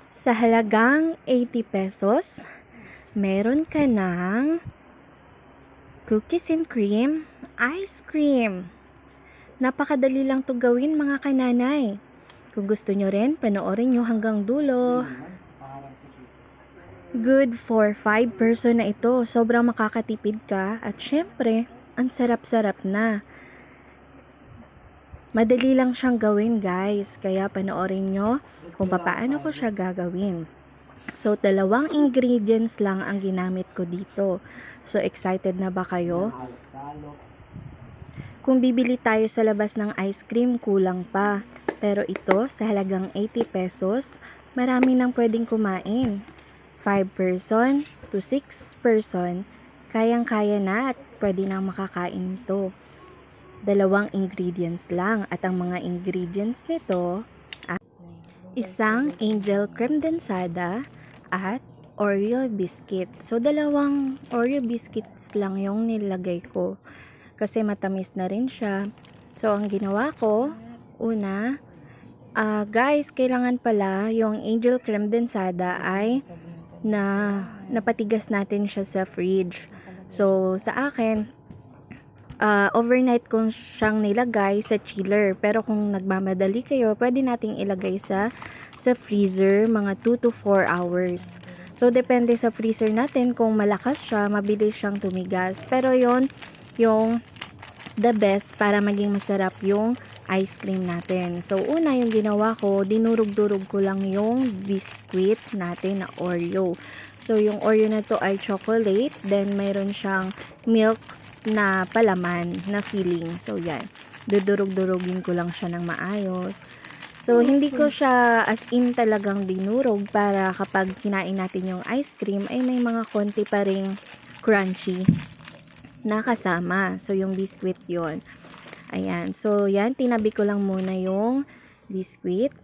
Sa halagang 80 pesos, meron ka ng cookies and cream, ice cream. Napakadali lang to gawin mga kananay. Kung gusto nyo rin, panoorin nyo hanggang dulo. Good for 5 person na ito. Sobrang makakatipid ka at syempre, ang sarap-sarap na. Madali lang siyang gawin guys, kaya panoorin nyo kung paano ko siya gagawin. So, 2 ingredients lang ang ginamit ko dito. So, excited na ba kayo? Kung bibili tayo sa labas ng ice cream, kulang pa. Pero ito, sa halagang 80 pesos, marami nang pwedeng kumain. 5 person to 6 person, kayang-kaya na at pwede nang makakain ito. 2 ingredients lang at ang mga ingredients nito ay isang angel creme densada at Oreo biscuit. So 2 Oreo biscuits lang yung nilagay ko kasi matamis na rin siya. So ang ginawa ko, una, guys, kailangan pala yung angel creme densada ay napatigas natin siya sa fridge. So sa akin, overnight kong siyang nilagay sa chiller. Pero kung nagmamadali kayo, pwede nating ilagay sa freezer mga 2 to 4 hours. So, depende sa freezer natin. Kung malakas siya, mabilis siyang tumigas. Pero yon yung the best para maging masarap yung ice cream natin. So, una yung ginawa ko, dinurog-durog ko lang yung biscuit natin na Oreo. So, yung Oreo na to ay chocolate. Then, mayroon siyang milk na palaman na filling. So, yan. Dudurog-durogin ko lang siya ng maayos. So, hindi ko siya as in talagang dinurog para kapag kinain natin yung ice cream ay may mga konti pa ring crunchy na kasama. So, yung biscuit yon. Ayan. So, yan. Tinabi ko lang muna yung biscuit.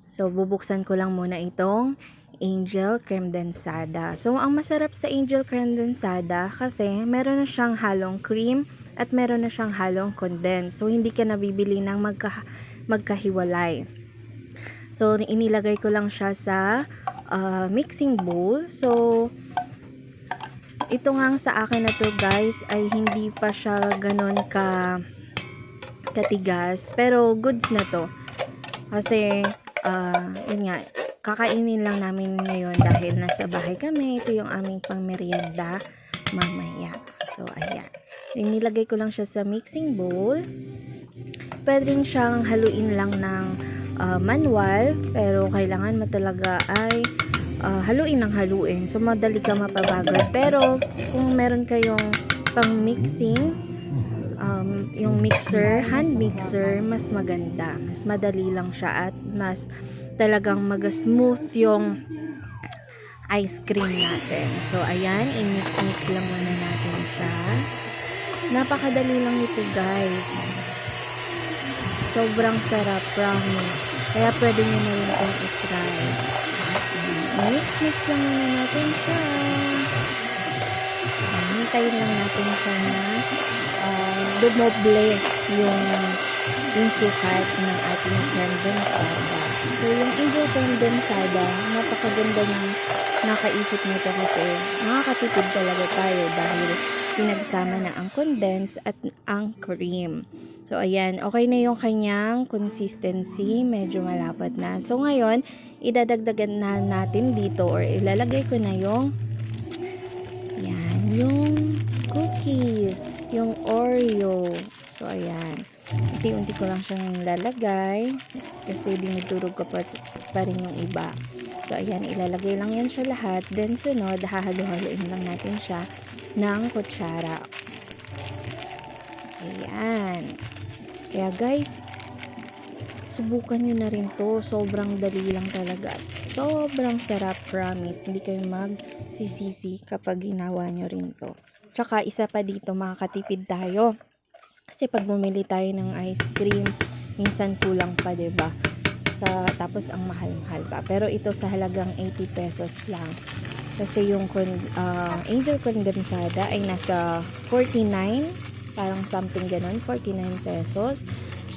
So, bubuksan ko lang muna itong angel creme densada. So, ang masarap sa angel creme densada kasi meron na siyang halong cream at meron na siyang halong condensed. So, hindi ka nabibili ng magkahiwalay. So, inilagay ko lang siya sa mixing bowl. So, ito nga sa akin na to guys ay hindi pa siya ganon katigas. Pero goods na to. Kasi, yun nga, kakainin lang namin ngayon dahil nasa bahay kami. Ito yung aming pangmerienda mamaya. So, ayan. Nilagay ko lang siya sa mixing bowl. Pwede rin siyang haluin lang ng manual. Pero kailangan mo talaga ay haluin ng haluin. So, madali ka mapabagod. Pero, kung meron kayong pang mixing, yung mixer, hand mixer, mas maganda. Mas madali lang siya at mas talagang mag-smooth yung ice cream natin. So, ayan, i-mix-mix lang muna natin siya. Napakadali lang ito, guys. Sobrang sarap, promise. Kaya pwede nyo na rin itong i-try. I-mix-mix lang muna natin siya. Hintayin lang natin siya na dumoble yung sukat ng ating creme densada. So, yung angel creme densada, napakaganda ng nakaisip nito kasi makakatipid talaga tayo dahil pinagsama na ang condensed at ang cream. So, ayan, okay na yung kanyang consistency, medyo malapad na. So, ngayon, idadagdagan na natin dito or ilalagay ko na yung cookies, yung Oreo. So, ayan. Unti-unti ko lang siyang lalagay kasi dinudurog ko pa rin yung iba. So, ayan. Ilalagay lang yan siya lahat. Then, sunod, hahalo-haloin lang natin siya ng kutsara. Ayan. Kaya, guys, subukan nyo na rin to. Sobrang dali lang talaga. Sobrang sarap, promise. Hindi kayo magsisisi kapag ginawa nyo rin to. Tsaka, isa pa dito, makakatipid tayo. Kasi pag bumili tayo ng ice cream, minsan kulang pa, diba? Tapos, ang mahal-mahal pa. Pero ito sa halagang 80 pesos lang. Kasi yung angel condensada ay nasa 49, parang something ganon, 49 pesos.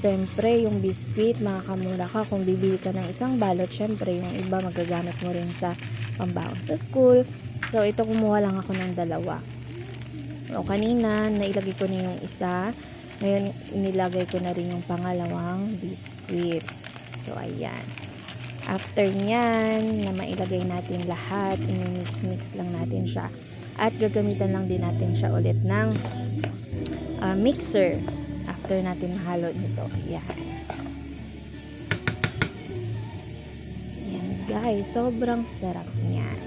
Siyempre, yung biscuit, makakamura ka. Kung bibili ka ng isang balot, siyempre, yung iba magagamit mo rin sa pambaon sa school. So, ito kumuha lang ako ng 2. O, kanina, nailagay ko na yung isa. Ngayon, inilagay ko na rin yung pangalawang biscuit. So, ayan. After nyan, na mailagay natin lahat, i-mix lang natin siya. At gagamitan lang din natin siya ulit ng mixer. After natin mahalo nito. Ayan. Ayan guys, sobrang sarap niyan.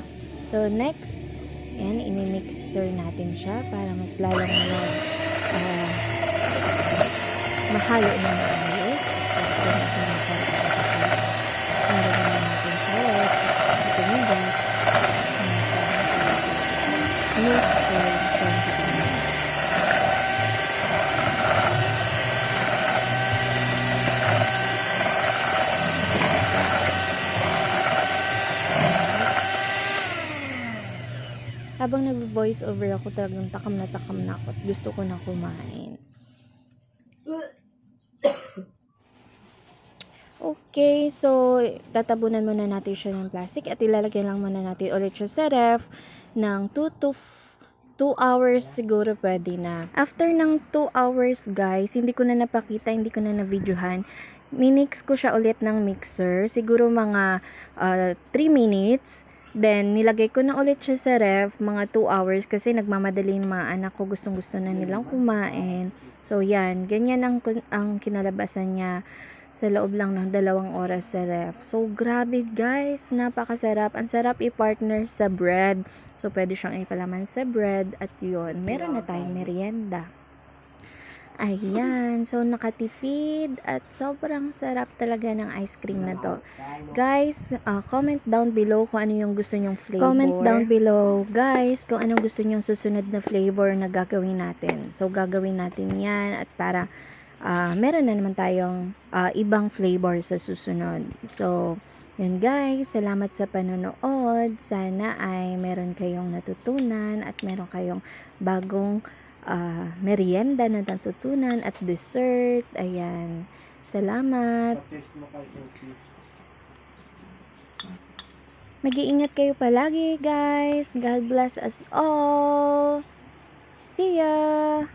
So next, ayan, ini-mixer natin siya para mas lalong mahalo na maayos. After natin masarap siya kapag nalagyan natin siya ulit. Ito yung guys. Mixer. Habang nag-voice over ako, talagang takam na ako at gusto ko na kumain. Okay, so tatabunan muna natin siya ng plastic at ilalagyan lang muna natin ulit siya sa ref ng 2 to 2 hours siguro pwede na. After ng 2 hours guys, hindi ko na napakita, hindi ko na na-videohan. Minix ko siya ulit ng mixer, siguro mga 3 minutes. Then, nilagay ko na ulit siya sa ref, mga 2 hours, kasi nagmamadali yung mga anak ko, gustong-gusto na nilang kumain. So, yan, ganyan ang kinalabasan niya sa loob lang ng 2 oras sa ref. So, grabe guys, napakasarap. Ang sarap i-partner sa bread. So, pwede siyang ipalaman sa bread, at yun, meron na tayong merienda. Ayan, so nakatipid at sobrang sarap talaga ng ice cream na to. Guys, comment down below kung ano yung gusto nyong flavor. Comment down below, guys, kung anong gusto nyong susunod na flavor na gagawin natin. So, gagawin natin yan at para meron na naman tayong ibang flavor sa susunod. So, yun guys, salamat sa panonood. Sana ay meron kayong natutunan at meron kayong bagong merienda na natutunan at dessert. Ayan. Salamat. Mag-iingat kayo palagi guys. God bless us all. See ya!